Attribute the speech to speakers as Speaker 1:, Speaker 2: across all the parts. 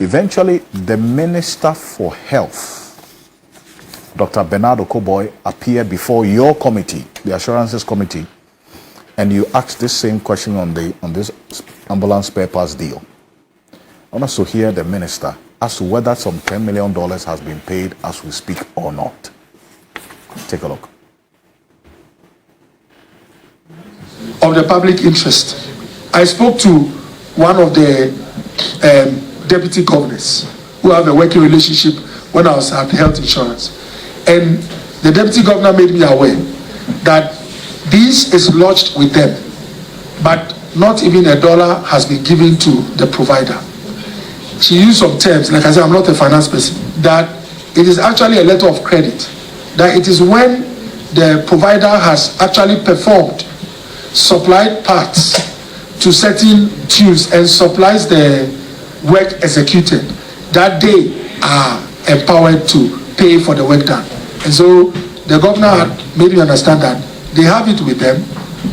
Speaker 1: Eventually, the Minister for Health, Dr. Bernard Boye, appeared before your committee, the Assurances Committee, and you asked this same question on this ambulance spare parts deal. I want us to hear the minister as to whether some $10 million has been paid as we speak or not. Take a look.
Speaker 2: Of the public interest. I spoke to one of the deputy governors who have a working relationship when I was at health insurance. And the deputy governor made me aware that this is lodged with them, but not even $1 has been given to the provider. She used some terms, like I said, I'm not a finance person, that it is actually a letter of credit. That it is when the provider has actually performed, supplied parts to certain tools and supplies the work executed, that they are empowered to pay for the work done. And so the governor had made me understand that they have it with them,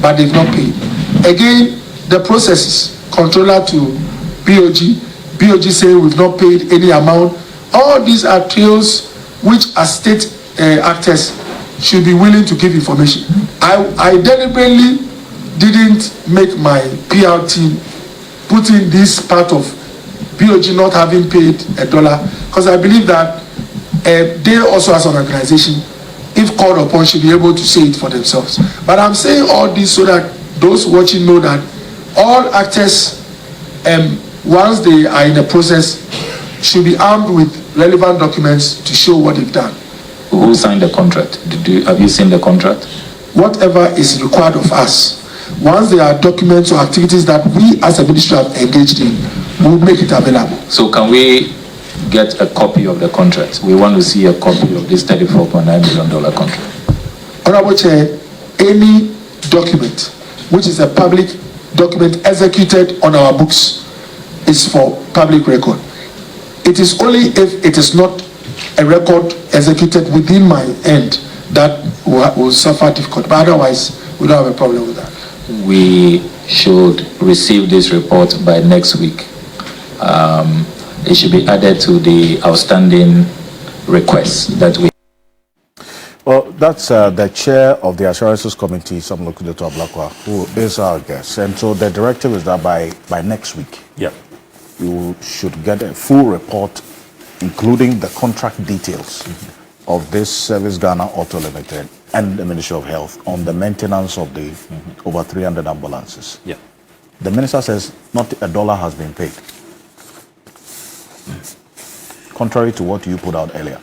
Speaker 2: but they've not paid. Again, the processes, controller to BOG saying we've not paid any amount. All these are trails which as state actors should be willing to give information. I deliberately didn't make my PR team put in this part of BOG not having paid $1, because I believe that they also as an organization, if called upon, should be able to say it for themselves. But I'm saying all this so that those watching know that all actors, once they are in the process, should be armed with relevant documents to show what they've done.
Speaker 3: Who signed the contract? Have you seen the contract?
Speaker 2: Whatever is required of us, once there are documents or activities that we as a ministry have engaged in, we'll make it available.
Speaker 3: So can we get a copy of the contract? We want to see a copy of this $34.9 million contract.
Speaker 2: Honorable Chair, any document which is a public document executed on our books is for public record. It is only if it is not a record executed within my end that will suffer difficulty. But otherwise, we don't have a problem with that.
Speaker 3: We should receive this report by next week. It should be added to the outstanding requests that we.
Speaker 1: Well, that's the chair of the Assurances Committee, some local to Ablakwa, who is our guest. And so the directive is that by next week, you should get a full report, including the contract details of this Service Ghana Auto Limited and the Ministry of Health on the maintenance of the over 300 ambulances. The minister says not $1 has been paid, contrary to what you put out earlier.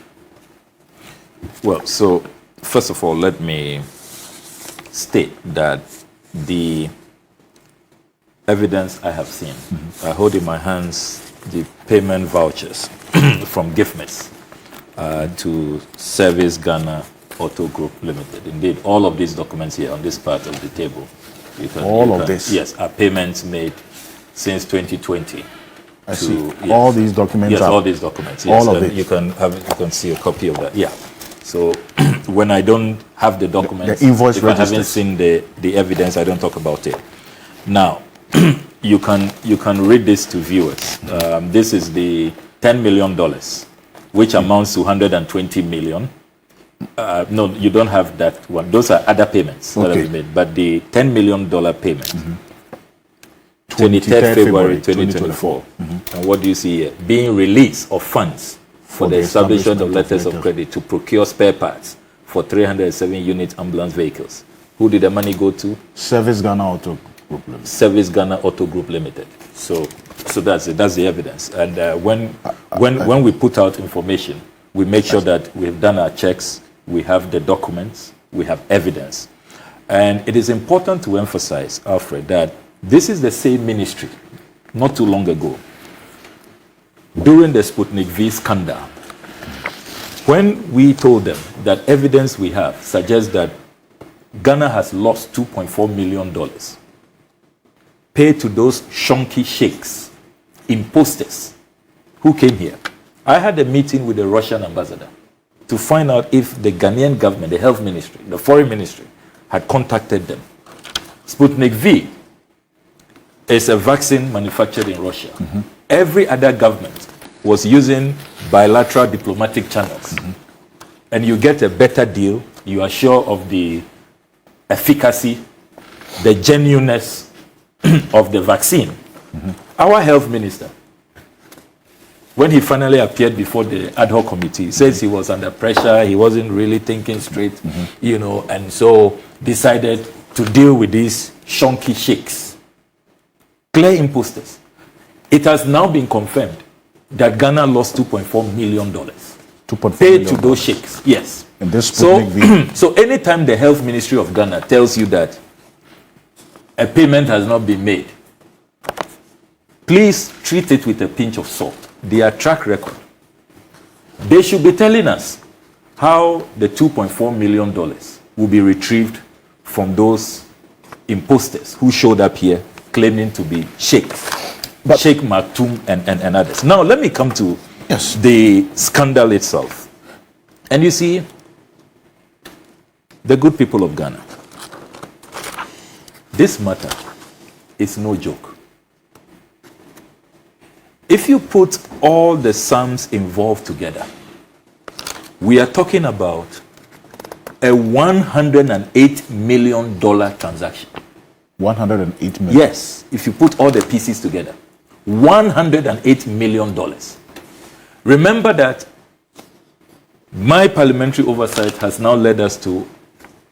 Speaker 4: Well, so first of all, let me state that the evidence I have seen, I hold in my hands the payment vouchers from GIFMIS to Service Ghana Auto Group Limited. Indeed, all of these documents here on this part of the table.
Speaker 1: This?
Speaker 4: Yes, are payments made since 2020.
Speaker 1: I see. Yes. All these documents.
Speaker 4: Yes, all these documents. Yes,
Speaker 1: all of it.
Speaker 4: You can see a copy of that. Yeah. So when I don't have the documents,
Speaker 1: the invoice
Speaker 4: if registers. I haven't seen the evidence, I don't talk about it. Now, you can read this to viewers. This is the $10 million, which amounts to 120 million. No, you don't have that one. Those are other payments that have been made. But the $10 million payment, 23rd February 2024. And what do you see here? Being release of funds for the establishment of letters of credit to procure spare parts for 307 unit ambulance vehicles. Who did the money go to?
Speaker 1: Service Ghana Auto Group Limited.
Speaker 4: Service Ghana Auto Group Limited. So that's it. That's the evidence. And when we put out information, we make sure that we've done our checks, we have the documents, we have evidence. And it is important to emphasize, Alfred, that this is the same ministry not too long ago, during the Sputnik V scandal, when we told them that evidence we have suggests that Ghana has lost $2.4 million paid to those shonky sheikhs, imposters, who came here. I had a meeting with the Russian ambassador to find out if the Ghanaian government, the health ministry, the foreign ministry, had contacted them. Sputnik V is a vaccine manufactured in Russia. Every other government was using bilateral diplomatic channels, and you get a better deal, you are sure of the efficacy, the genuineness of the vaccine. Our health minister, when he finally appeared before the ad hoc committee, says he was under pressure, he wasn't really thinking straight, you know, and so decided to deal with these shonky sheikhs, clear imposters. It has now been confirmed that Ghana lost $2.4 million paid to those sheikhs. Yes.
Speaker 1: And this
Speaker 4: so anytime the health ministry of Ghana tells you that a payment has not been made, please treat it with a pinch of salt. Their track record. They should be telling us how the $2.4 million will be retrieved from those imposters who showed up here claiming to be sheikhs, Sheikh Maktoum and others. Now let me come to the scandal itself. And you see, the good people of Ghana, this matter is no joke. If you put all the sums involved together, we are talking about a $108 million transaction.
Speaker 1: 108 million?
Speaker 4: Yes, if you put all the pieces together. $108 million. Remember that my parliamentary oversight has now led us to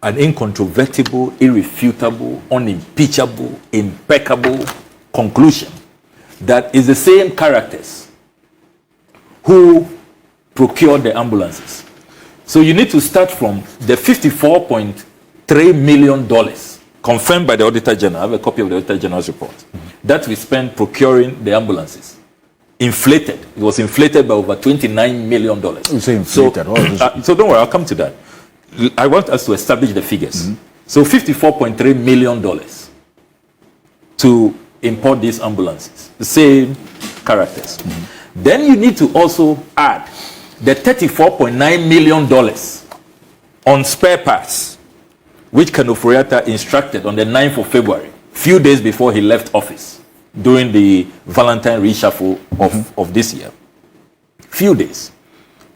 Speaker 4: an incontrovertible, irrefutable, unimpeachable, impeccable conclusion that is the same characters who procured the ambulances. So you need to start from the $54.3 million confirmed by the Auditor General. I have a copy of the Auditor General's report that we spent procuring the ambulances. Inflated. It was inflated by over $29 million.
Speaker 1: You say inflated.
Speaker 4: So don't worry, I'll come to that. I want us to establish the figures. So $54.3 million to import these ambulances. The same characters. Then you need to also add the $34.9 million on spare parts, which Kanoforiata instructed on the 9th of February, few days before he left office, during the Valentine reshuffle of this year. Few days.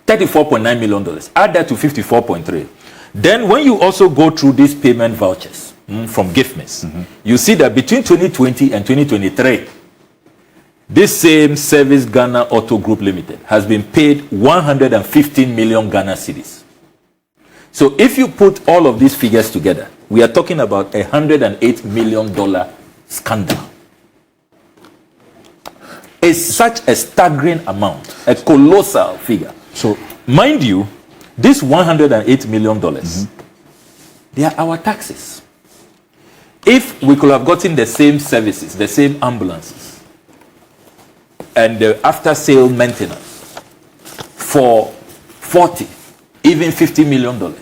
Speaker 4: $34.9 million. Add that to 54.3. Then when you also go through these payment vouchers from GIFMIS, you see that between 2020 and 2023, this same Service Ghana Auto Group Limited has been paid 115 million Ghana cedis. So if you put all of these figures together, we are talking about $108 million scandal. It's such a staggering amount, a colossal figure. So, mind you, this $108 million, they are our taxes. If we could have gotten the same services, the same ambulances, and the after-sale maintenance for 40, even $50 million,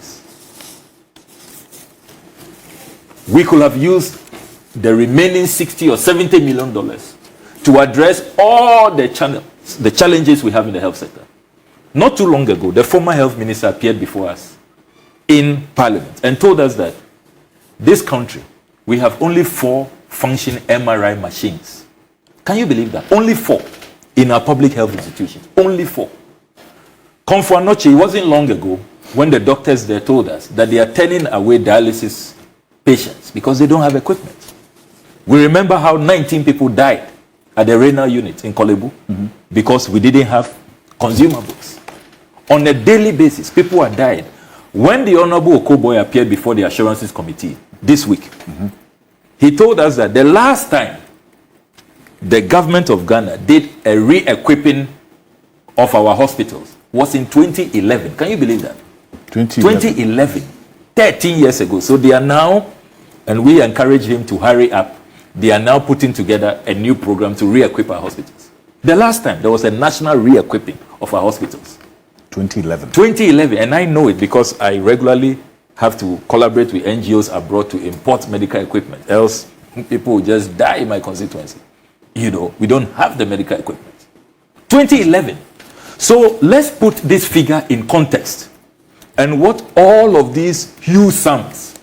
Speaker 4: we could have used the remaining 60 or $70 million to address all the challenges we have in the health sector. Not too long ago, the former health minister appeared before us in Parliament and told us that this country, we have only 4 functioning MRI machines. Can you believe that? Only 4 in our public health institutions. Only 4. It wasn't long ago when the doctors there told us that they are turning away dialysis patients because they don't have equipment. We remember how 19 people died at the renal unit in Kolebu because we didn't have consumables. On a daily basis, people are dying. When the Honorable Boye appeared before the Assurances Committee this week, he told us that the last time the government of Ghana did a re-equipping of our hospitals was in 2011. Can you believe that? 2011. 13 years ago. So they are now, and we encourage him to hurry up, they are now putting together a new program to re-equip our hospitals. The last time there was a national re-equipping of our hospitals.
Speaker 1: 2011.
Speaker 4: 2011, and I know it because I regularly have to collaborate with NGOs abroad to import medical equipment. Else, people will just die in my constituency. You know, we don't have the medical equipment. 2011. So let's put this figure in context and what all of these huge sums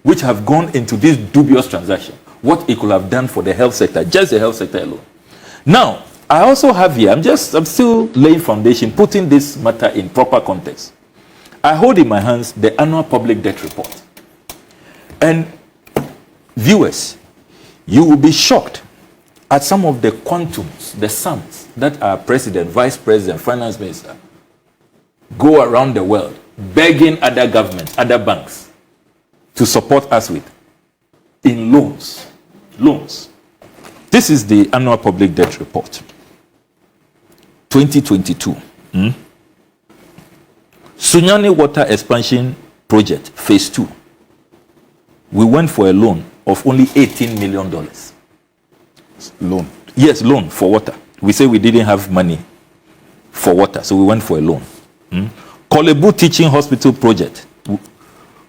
Speaker 4: which have gone into this dubious transaction, what it could have done for the health sector, just the health sector alone. Now, I also have here, I'm still laying foundation, putting this matter in proper context. I hold in my hands the annual public debt report. And viewers, you will be shocked at some of the quantums, the sums that our president, vice president, finance minister go around the world begging other governments, other banks to support us with in loans. Loans. This is the annual public debt report. 2022. Sunyani Water Expansion Project, Phase 2. We went for a loan of only $18 million.
Speaker 1: Loan?
Speaker 4: Yes, loan for water. We say we didn't have money for water, so we went for a loan. Kolebu Teaching Hospital Project.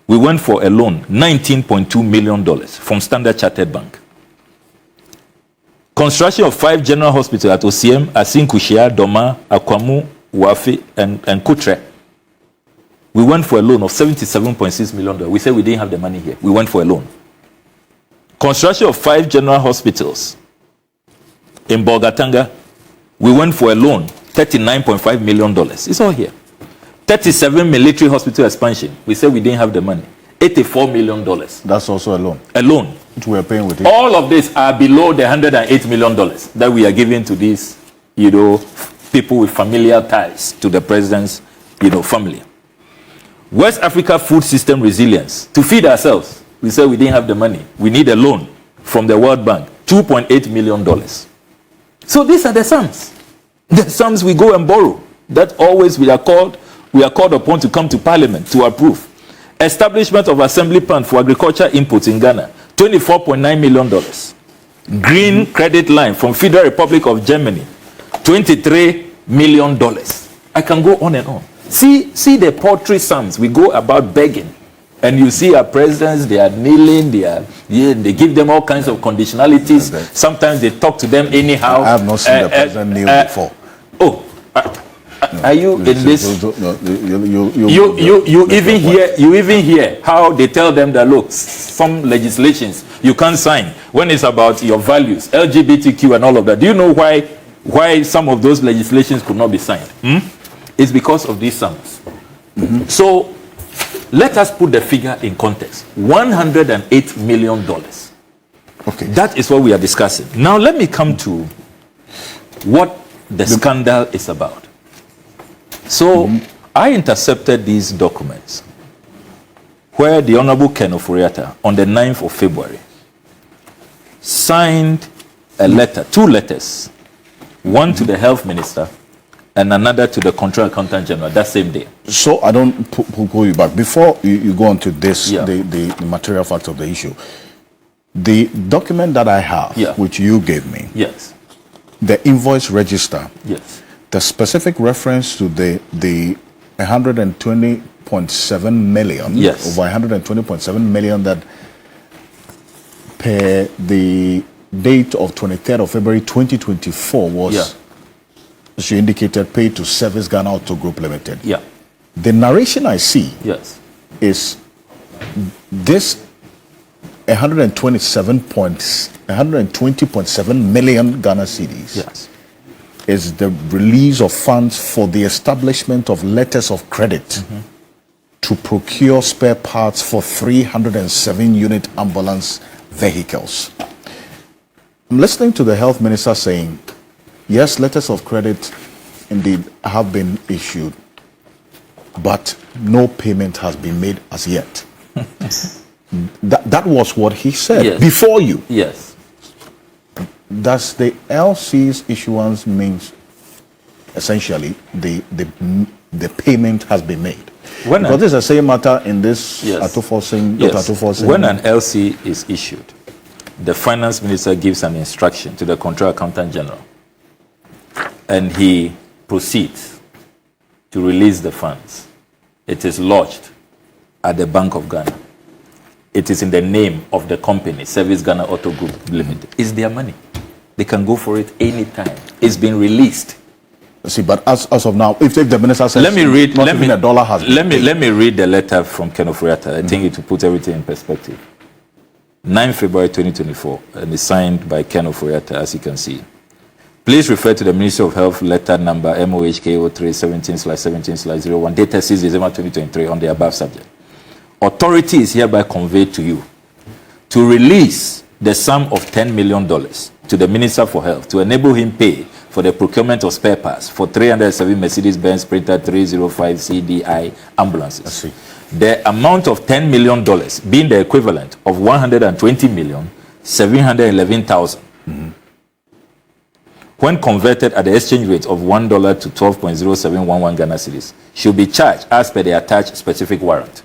Speaker 4: We went for a loan, $19.2 million from Standard Chartered Bank. Construction of 5 general hospitals at Osiem, Asinkushia, Doma, Akwamu, Wafi, and Kutre. We went for a loan of $77.6 million. We said we didn't have the money here. We went for a loan. Construction of 5 general hospitals in Bolgatanga. We went for a loan, $39.5 million. It's all here. 37 military hospital expansion. We said we didn't have the money. $84 million.
Speaker 1: That's also a loan.
Speaker 4: A loan.
Speaker 1: Which we are paying with it.
Speaker 4: All of these are below the $108 million that we are giving to these, people with familial ties to the president's, family. West Africa Food System Resilience. To feed ourselves, we said we didn't have the money. We need a loan from the World Bank, $2.8 million. So these are the sums. The sums we go and borrow. That always we are called upon to come to Parliament to approve. Establishment of assembly plant for agriculture inputs in Ghana, $24.9 million. Green credit line from Federal Republic of Germany, $23 million. I can go on and on. See the paltry sums we go about begging, and you see our presidents, they are kneeling, they give them all kinds of conditionalities. Sometimes they talk to them anyhow.
Speaker 1: I have not seen the president kneel before.
Speaker 4: Are you in this? You even hear how they tell them that, look, some legislations you can't sign when it's about your values, LGBTQ and all of that. Do you know why some of those legislations could not be signed? It's because of these sums. So let us put the figure in context. $108 million.
Speaker 1: Okay.
Speaker 4: That is what we are discussing. Now let me come to what the scandal is about. So I intercepted these documents where the Honorable Ken Oforiatta on the 9th of February signed a letter, 2 letters, one to the health minister and another to the Controller Accountant General that same day.
Speaker 1: So I don't pull you back. Before you go on to this, the material facts of the issue, the document that I have, which you gave me, the invoice register, the specific reference to the 120.7 million, over 120.7 million that per the date of 23rd of February 2024 was, as you indicated, paid to Service Ghana Auto Group Limited. The narration I see is this 120.7 million Ghana cedis is the release of funds for the establishment of letters of credit to procure spare parts for 307 unit ambulance vehicles. I'm listening to the health minister saying, yes, letters of credit indeed have been issued, but no payment has been made as yet. That was what he said before you. Does the LC's issuance means essentially the payment has been made? Because this is the same matter in this Atufo
Speaker 4: When an LC is issued, the finance minister gives an instruction to the Controller Accountant General, and he proceeds to release the funds. It is lodged at the Bank of Ghana. It is in the name of the company, Service Ghana Auto Group Limited. It's their money. They can go for it anytime. It's been released.
Speaker 1: See, but as of now, if the minister says
Speaker 4: let me read the letter from Ken Oforiatta. I think it will put everything in perspective. 9 February 2024, and it's signed by Ken Oforiatta, as you can see. Please refer to the Ministry of Health letter number MOHKO 317/17/01 dated 6 December 2023 on the above subject. Authority is hereby conveyed to you to release the sum of $10 million to the Minister for Health to enable him pay for the procurement of spare parts for 307 Mercedes-Benz Sprinter 305 CDI ambulances. The amount of $10 million being the equivalent of 120,711,000. When converted at the exchange rate of $1 to 12.0711 Ghana cedis, should be charged as per the attached specific warrant.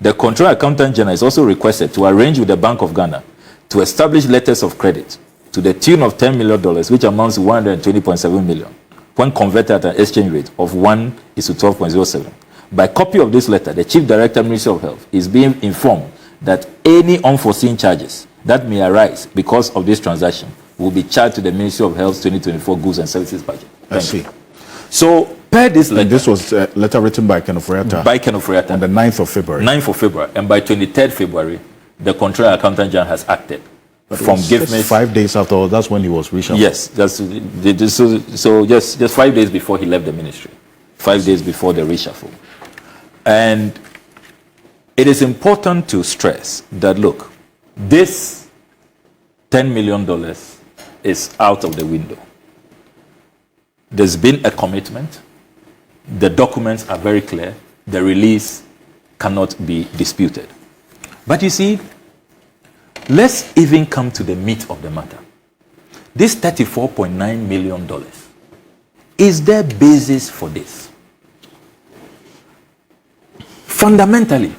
Speaker 4: The Controller Accountant General is also requested to arrange with the Bank of Ghana to establish letters of credit to the tune of $10 million, which amounts to 120.7 million, when converted at an exchange rate of 1 is to 12.07. By copy of this letter, the Chief Director, Ministry of Health, is being informed that any unforeseen charges that may arise because of this transaction will be charged to the Ministry of Health's 2024 Goods and Services budget.
Speaker 1: I see.
Speaker 4: So, per this letter...
Speaker 1: And this was a letter written by Kenneth Furiata.
Speaker 4: By Kenneth Furiata.
Speaker 1: On the 9th of February.
Speaker 4: 9th of February. And by 23rd February, the Controller Accountant General has acted. From
Speaker 1: just 5 days after, that's when he was reshuffled.
Speaker 4: Yes. So just 5 days before he left the ministry. 5 days before the reshuffle. And it is important to stress that, look, this $10 million is out of the window. There's been a commitment. The documents are very clear. The release cannot be disputed. But you see, let's even come to the meat of the matter. This $34.9 million, is there basis for this? Fundamentally,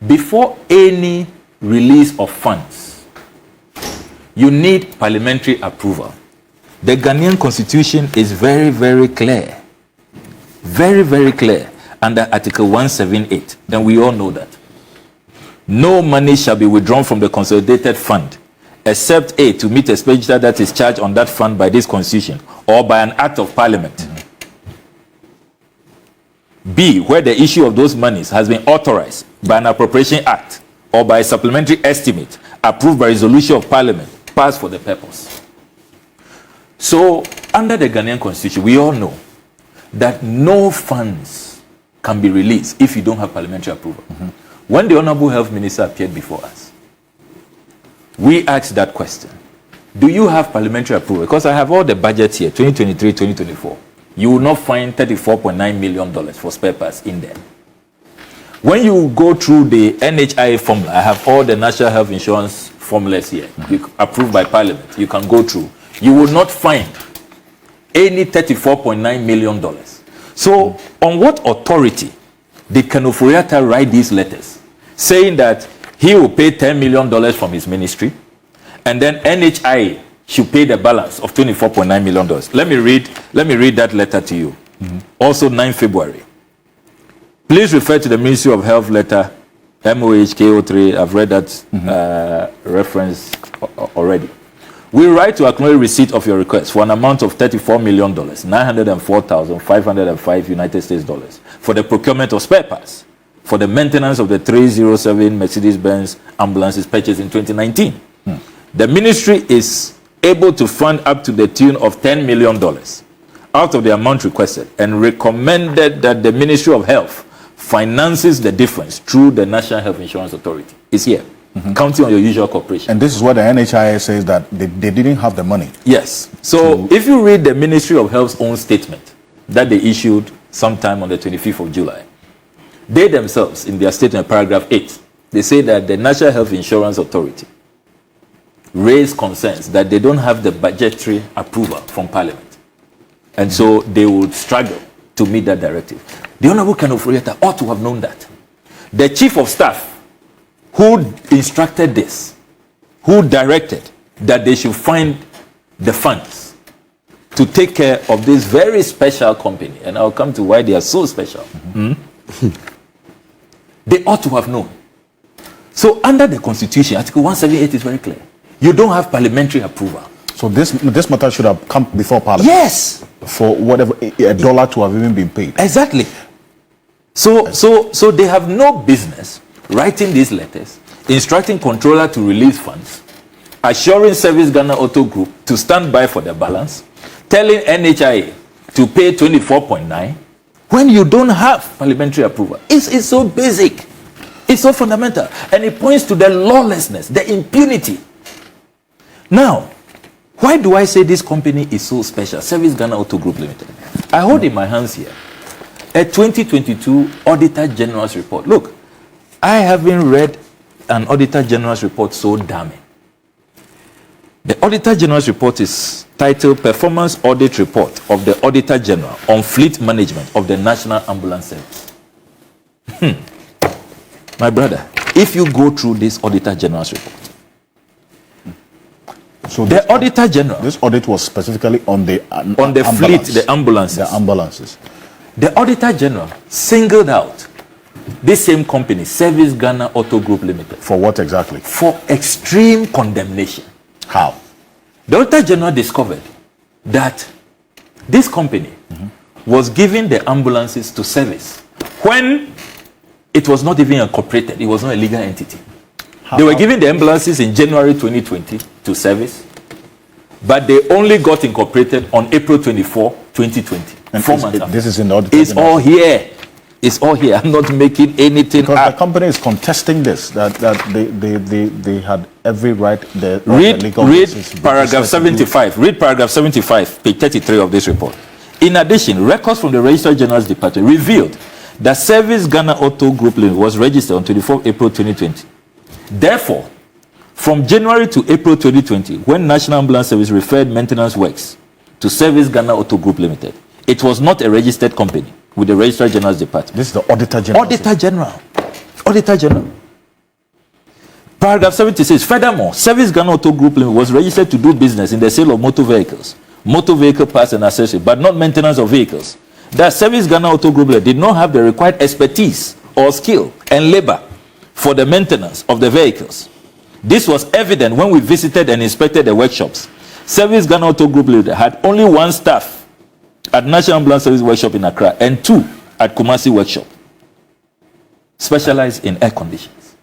Speaker 4: before any release of funds, you need parliamentary approval. The Ghanaian constitution is very, very clear. Very, very clear under Article 178. And we all know that. No money shall be withdrawn from the consolidated fund, except A, to meet expenditure that is charged on that fund by this constitution or by an act of parliament. B, where the issue of those monies has been authorized by an appropriation act or by a supplementary estimate approved by resolution of parliament passed for the purpose. So, under the Ghanaian constitution, we all know that no funds can be released if you don't have parliamentary approval. When the Honorable Health Minister appeared before us, we asked that question. Do you have parliamentary approval? Because I have all the budgets here, 2023, 2024. You will not find $34.9 million for spare parts in there. When you go through the NHIA formula, I have all the National Health Insurance formulas here, approved by Parliament. You can go through. You will not find any $34.9 million. So, on what authority did Kenneth Furiata write these letters, saying that he will pay $10 million from his ministry, and then NHIA should pay the balance of $24.9 million? Let me read that letter to you. Also, 9 February. Please refer to the Ministry of Health letter, MOHKO3. I've read that reference already. We write to acknowledge receipt of your request for an amount of $34,904,505 United States dollars for the procurement of spare parts for the maintenance of the 307 Mercedes-Benz ambulances purchased in 2019. The ministry is able to fund up to the tune of $10 million out of the amount requested, and recommended that the Ministry of Health finances the difference through the National Health Insurance Authority. It's here. Counting on your usual cooperation.
Speaker 1: And this is what the NHIA says, that they didn't have the money.
Speaker 4: Yes. So if you read the Ministry of Health's own statement that they issued sometime on the 25th of July, they themselves, in their statement, paragraph 8, they say that the National Health Insurance Authority raised concerns that they don't have the budgetary approval from Parliament. And so they would struggle to meet that directive. The Honorable Kenneth Furiata ought to have known that. The Chief of Staff who instructed this, who directed that they should find the funds to take care of this very special company, and I'll come to why they are so special. They ought to have known. So under the Constitution, Article 178 is very clear. You don't have parliamentary approval. So
Speaker 1: this matter should have come before Parliament.
Speaker 4: Yes.
Speaker 1: For whatever, $1 to have even been paid.
Speaker 4: Exactly. So they have no business writing these letters, instructing controller to release funds, assuring Service Ghana Auto Group to stand by for the balance, telling NHIA to pay 24.9 when you don't have parliamentary approval. It's so basic. It's so fundamental. And it points to the lawlessness, the impunity. Now, why do I say this company is so special? Service Ghana Auto Group Limited. I hold in my hands here a 2022 Auditor General's report. Look, I haven't read an Auditor General's report so damning. The Auditor General's report is titled Performance Audit Report of the Auditor General on Fleet Management of the National Ambulance Service. My brother, if you go through this Auditor General's report,
Speaker 1: so
Speaker 4: the Auditor General,
Speaker 1: this audit was specifically on the
Speaker 4: fleet, the ambulances.
Speaker 1: The ambulances.
Speaker 4: The Auditor General singled out this same company, Service Ghana Auto Group Limited.
Speaker 1: For what exactly?
Speaker 4: For extreme condemnation.
Speaker 1: How?
Speaker 4: The Auditor General discovered that this company was giving the ambulances to service when it was not even incorporated. It was not a legal entity. They were giving the ambulances in January 2020 to service, but they only got incorporated on April 24, 2020.
Speaker 1: And
Speaker 4: 4 months after.
Speaker 1: This is in the audit.
Speaker 4: It's all here. It's all here. I'm not making anything
Speaker 1: because
Speaker 4: up.
Speaker 1: the company is contesting this, that they had every right.
Speaker 4: Read paragraph 75. Read paragraph 75, page 33 of this report. In addition, records from the Registrar General's Department revealed that Service Ghana Auto Group Limited was registered on 24 April 2020. Therefore, from January to April 2020, when National Ambulance Service referred maintenance works to Service Ghana Auto Group Limited, it was not a registered company with the Registrar General's Department.
Speaker 1: This is the Auditor General.
Speaker 4: Auditor General. Auditor General. Paragraph 76. Furthermore, Service Ghana Auto Group Limited was registered to do business in the sale of motor vehicles, motor vehicle parts and accessories, but not maintenance of vehicles. That Service Ghana Auto Group Limited did not have the required expertise or skill and labor for the maintenance of the vehicles. This was evident when we visited and inspected the workshops. Service Ghana Auto Group Limited had only one staff at National Ambulance Service Workshop in Accra and 2 at Kumasi Workshop, specialized in air conditions.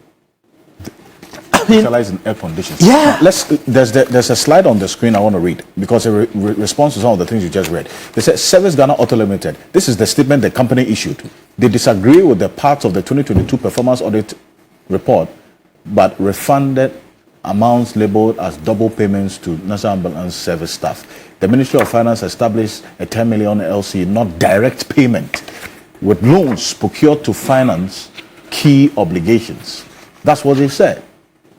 Speaker 1: Specialized in air conditions.
Speaker 4: Yeah.
Speaker 1: There's a slide on the screen I want to read because it responds to some of the things you just read. They said Service Ghana Auto Limited. This is the statement the company issued. They disagree with the parts of the 2022 performance audit report, but refunded amounts labeled as double payments to National Ambulance Service staff. The Ministry of Finance established a 10 million LC, not direct payment, with loans procured to finance key obligations. That's what they said.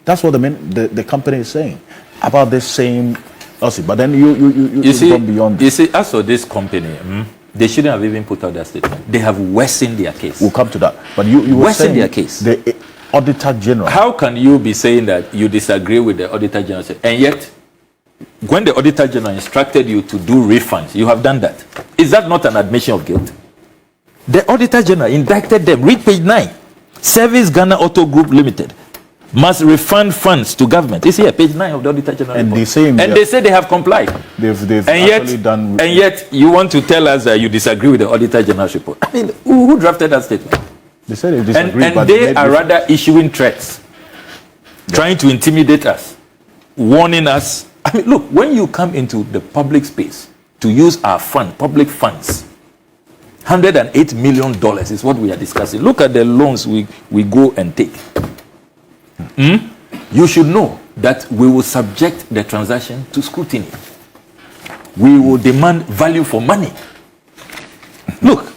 Speaker 1: That's what the company is saying about this same LC. But then you see, go beyond.
Speaker 4: You see, as for this company, they shouldn't have even put out that statement. They have worsened their case.
Speaker 1: We'll come to that. But you were
Speaker 4: worsened
Speaker 1: saying
Speaker 4: their case.
Speaker 1: The Auditor General.
Speaker 4: How can you be saying that you disagree with the Auditor General? And yet, when the Auditor General instructed you to do refunds, you have done that. Is that not an admission of guilt? The Auditor General indicted them. Read page 9. Service Ghana Auto Group Limited must refund funds to government. It's here, page 9 of the Auditor General
Speaker 1: and
Speaker 4: report. They say they have complied.
Speaker 1: They've actually done.
Speaker 4: And yet, you want to tell us that you disagree with the Auditor General's report. I mean, who drafted that statement?
Speaker 1: They said they disagree,
Speaker 4: and they are rather issuing threats, trying to intimidate us, warning us. I mean, look, when you come into the public space to use our public funds, $108 million is what we are discussing. Look at the loans we go and take. You should know that we will subject the transaction to scrutiny. We will demand value for money. Look,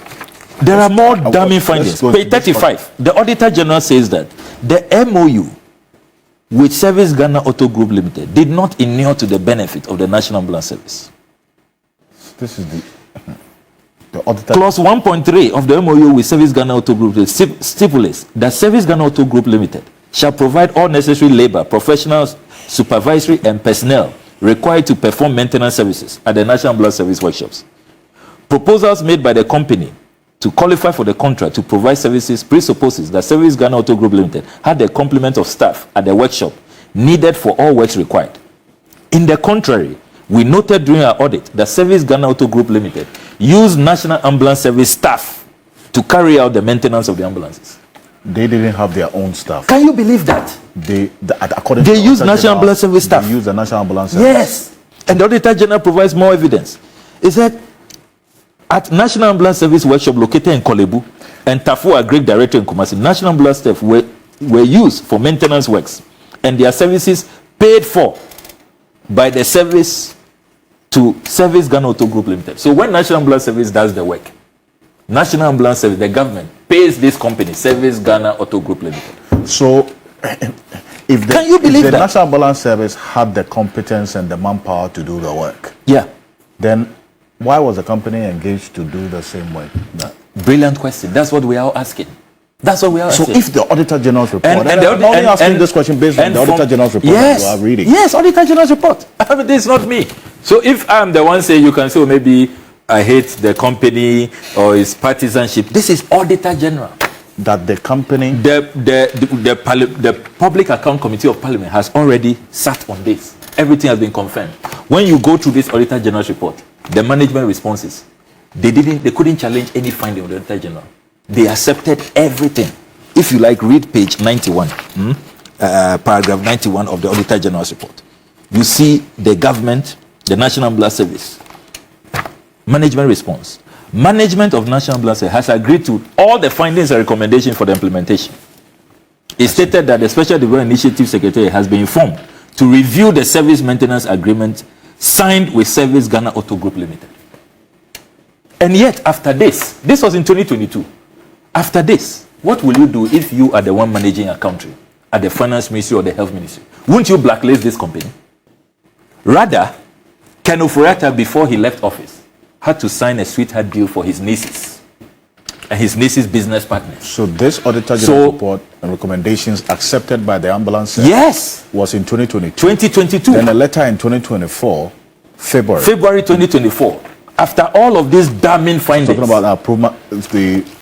Speaker 4: there are more damning findings. Page 35. The Auditor General says that the MOU with Service Ghana Auto Group Limited did not inure to the benefit of the National Ambulance Service.
Speaker 1: This is the Auditor.
Speaker 4: Clause 1.3 of the MOU with Service Ghana Auto Group Limited stipulates that Service Ghana Auto Group Limited shall provide all necessary labor, professionals, supervisory, and personnel required to perform maintenance services at the National Ambulance Service workshops. Proposals made by the company to qualify for the contract to provide services presupposes that Service Ghana Auto Group Limited had the complement of staff at the workshop needed for all works required. In the contrary, we noted during our audit that Service Ghana Auto Group Limited used National Ambulance Service staff to carry out the maintenance of the ambulances.
Speaker 1: They didn't have their own staff.
Speaker 4: Can you believe that?
Speaker 1: They
Speaker 4: use National Ambulance Service staff.
Speaker 1: They use the National Ambulance Service.
Speaker 4: Yes. And the Auditor General provides more evidence. He said, at National Ambulance Service Workshop located in Kolebu and Tafu Great Director in Kumasi, National Ambulance staff were used for maintenance works and their services paid for by the service to Service Ghana Auto Group Limited. So when National Ambulance Service does the work, National Ambulance Service, the government, pays this company, Service Ghana Auto Group Limited.
Speaker 1: So if the National Ambulance Service had the competence and the manpower to do the work, then why was the company engaged to do the same work?
Speaker 4: Brilliant question. That's what we are asking. That's what we are asking.
Speaker 1: So if the Auditor General's report, I'm only asking this question based on the Auditor General's report that you are reading.
Speaker 4: Yes, Auditor General's report. I mean, this is not me. So if I'm the one saying, you can say, maybe I hate the company or its partisanship, this is Auditor General.
Speaker 1: That the company,
Speaker 4: the Public Account Committee of Parliament has already sat on this. Everything has been confirmed. When you go through this Auditor General's report, the management responses, they couldn't challenge any finding of the Auditor General. They accepted everything. If you like, read page 91, paragraph 91 of the Auditor General's report. You see the government, the National Ambulance Service, management response. Management of National Ambulance Service has agreed to all the findings and recommendations for the implementation. It stated that the Special Development Initiative Secretary has been informed to review the service maintenance agreement signed with Service Ghana Auto Group Limited. And yet, after this was in 2022. After this, what will you do if you are the one managing a country at the Finance Ministry or the Health Ministry? Wouldn't you blacklist this company? Rather, Ken Ofori-Atta, before he left office, had to sign a sweetheart deal for his nieces and his nieces' business partners.
Speaker 1: So this Auditor General report and recommendations accepted by the ambulance service was in 2022.
Speaker 4: 2022.
Speaker 1: Then a letter in 2024, February
Speaker 4: 2024. After all of these damning findings.
Speaker 1: Talking about the